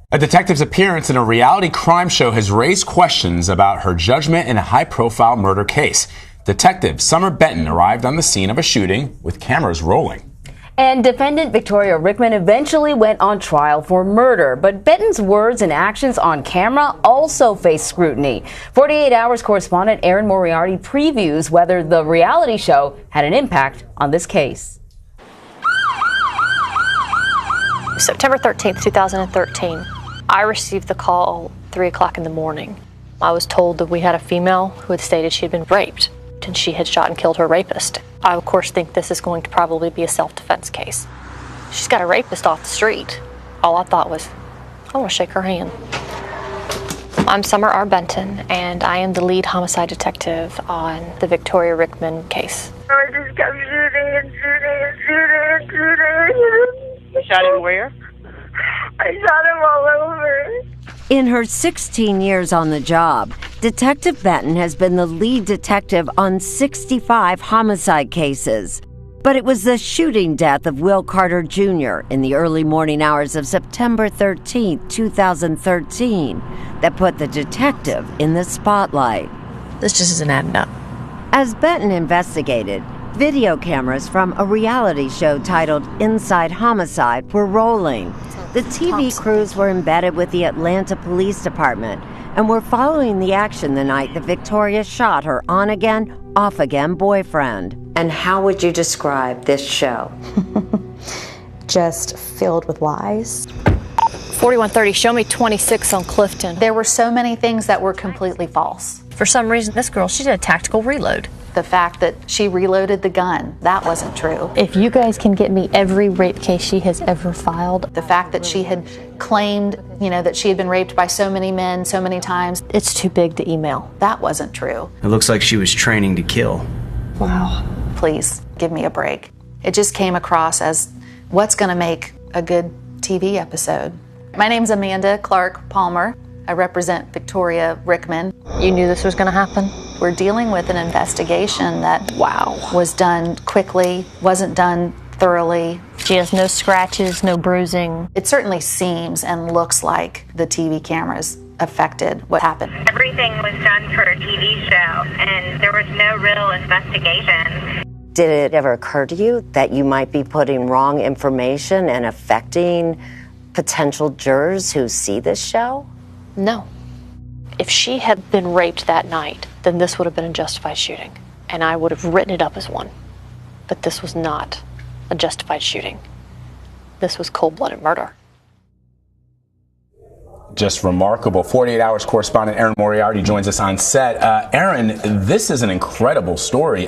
A detective's appearance in a reality crime show has raised questions about her judgment in a high-profile murder case. Detective Summer Benton arrived on the scene of a shooting with cameras rolling. And defendant Victoria Rickman eventually went on trial for murder, but Benton's words and actions on camera also face scrutiny. 48 Hours correspondent Erin Moriarty previews whether the reality show had an impact on this case. September 13th, 2013, I received the call 3 o'clock in the morning. I was told that we had a female who had stated she had been raped and she had shot and killed her rapist. I, of course, think this is going to probably be a self-defense case. She's got a rapist off the street. All I thought was, I want to shake her hand. I'm Summer R. Benton, and I am the lead homicide detective on the Victoria Rickman case. I just kept shooting and shooting and shooting and shooting. You shot him where? I shot him all over. In her 16 years on the job, Detective Benton has been the lead detective on 65 homicide cases. But it was the shooting death of Will Carter Jr. in the early morning hours of September 13, 2013, that put the detective in the spotlight. This just isn't adding up. As Benton investigated, video cameras from a reality show titled Inside Homicide were rolling. The TV crews were embedded with the Atlanta Police Department and were following the action the night that Victoria shot her on-again, off-again boyfriend. And how would you describe this show? Just filled with lies. 4130, show me 26 on Clifton. There were so many things that were completely false. For some reason, this girl, she did a tactical reload. The fact that she reloaded the gun, that wasn't true. If you guys can get me every rape case she has ever filed. The fact that she had claimed, that she had been raped by so many men so many times. It's too big to email. That wasn't true. It looks like she was training to kill. Wow. Please, give me a break. It just came across as what's going to make a good TV episode. My name's Amanda Clark Palmer. I represent Victoria Rickman. You knew this was going to happen? We're dealing with an investigation that, was done quickly, wasn't done thoroughly. She has no scratches, no bruising. It certainly seems and looks like the TV cameras affected what happened. Everything was done for a TV show, and there was no real investigation. Did it ever occur to you that you might be putting wrong information and affecting potential jurors who see this show? No. If she had been raped that night, then this would have been a justified shooting, and I would have written it up as one. But this was not a justified shooting. This was cold-blooded murder. Just remarkable. 48 Hours correspondent Erin Moriarty joins us on set. Erin, this is an incredible story.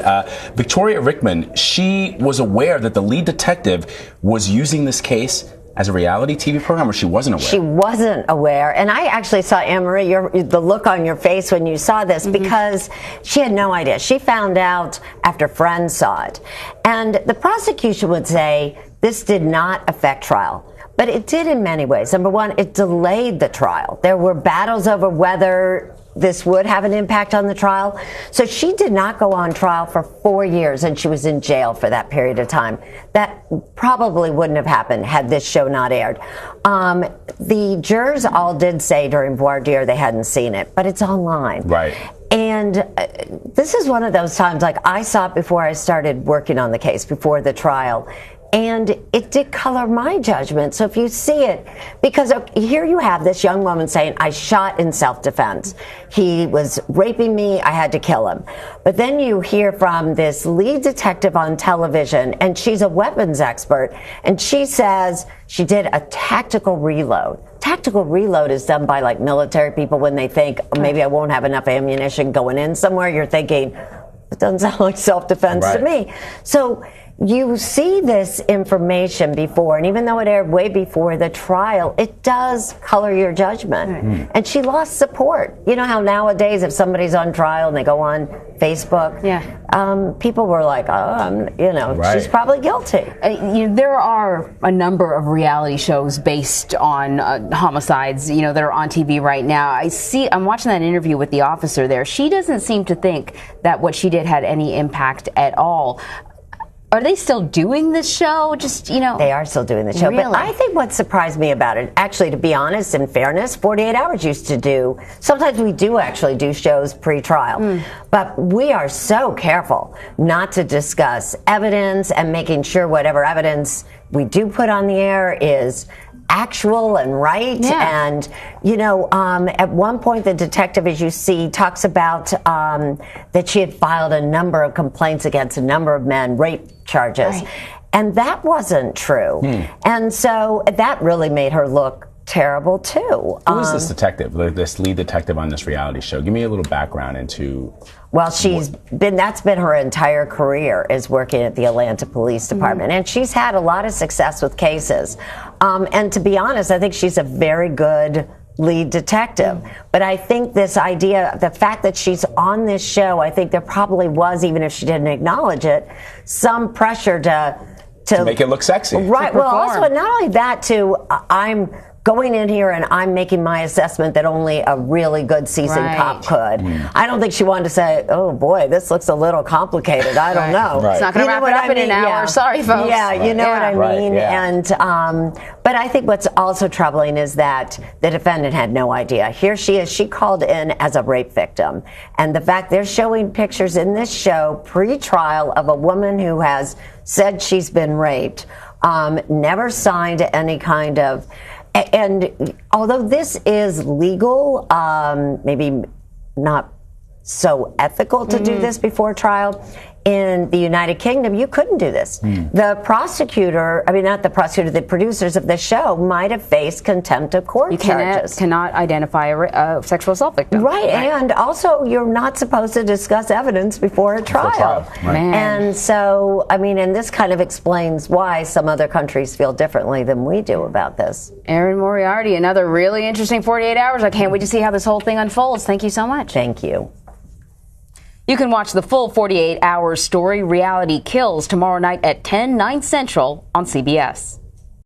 Victoria Rickman, she was aware that the lead detective was using this case as a reality TV program, or she wasn't aware? She wasn't aware. And I actually saw, Anne-Marie, the look on your face when you saw this, because she had no idea. She found out after friends saw it. And the prosecution would say this did not affect trial. But it did in many ways. Number one, it delayed the trial. There were battles over whether this would have an impact on the trial. So she did not go on trial for 4 years, and she was in jail for that period of time. That probably wouldn't have happened had this show not aired. The jurors all did say during voir dire they hadn't seen it, but it's online. Right. And this is one of those times, like, I saw it before I started working on the case, before the trial. And it did color my judgment. So if you see it, because here you have this young woman saying, I shot in self-defense. He was raping me. I had to kill him. But then you hear from this lead detective on television, and she's a weapons expert, and she says she did a tactical reload. Tactical reload is done by, like, military people when they think, oh, maybe I won't have enough ammunition going in somewhere. You're thinking, it doesn't sound like self-defense to me. So you see this information before, and even though it aired way before the trial, it does color your judgment. And she lost support. You know how nowadays if somebody's on trial and they go on Facebook, people were like, she's probably guilty. There are a number of reality shows based on homicides, that are on TV right now. I'm watching that interview with the officer there. She doesn't seem to think that what she did had any impact at all. Are they still doing this show? Just, you know. They are still doing the show. Really? But I think what surprised me about it, actually, to be honest, in fairness, 48 Hours used to do, sometimes we do actually do shows pre-trial. But we are so careful not to discuss evidence and making sure whatever evidence we do put on the air is actual and right. Yeah. And, you know, at one point the detective, as you see, talks about that she had filed a number of complaints against a number of men, rape charges. Right. And that wasn't true. And so that really made her look terrible too. Who is this detective, this lead detective on this reality show? Give me a little background into. Well, that's been her entire career, is working at the Atlanta Police Department. And she's had a lot of success with cases. And to be honest, I think she's a very good lead detective. But I think this idea, the fact that she's on this show, I think there probably was, even if she didn't acknowledge it, some pressure to make it look sexy. Right. Well, also, not only that, I'm going in here and I'm making my assessment that only a really good seasoned cop could. I don't think she wanted to say, oh boy, this looks a little complicated. I don't know. It's not going to wrap it up in an hour. Yeah. Sorry, folks. Yeah, you know what I mean? Yeah. And, but I think what's also troubling is that the defendant had no idea. Here she is. She called in as a rape victim. And the fact they're showing pictures in this show pre-trial of a woman who has said she's been raped, never signed any kind of. And although this is legal, maybe not so ethical to do this before trial, in the United Kingdom, you couldn't do this. The prosecutor, not the prosecutor, the producers of the show might have faced contempt of court charges. You cannot identify a sexual assault victim. Right, and also you're not supposed to discuss evidence before a trial. Right. And so, and this kind of explains why some other countries feel differently than we do about this. Erin Moriarty, another really interesting 48 hours. I can't wait to see how this whole thing unfolds. Thank you so much. Thank you. You can watch the full 48 Hours story, Reality Kills, tomorrow night at 10, 9 Central on CBS.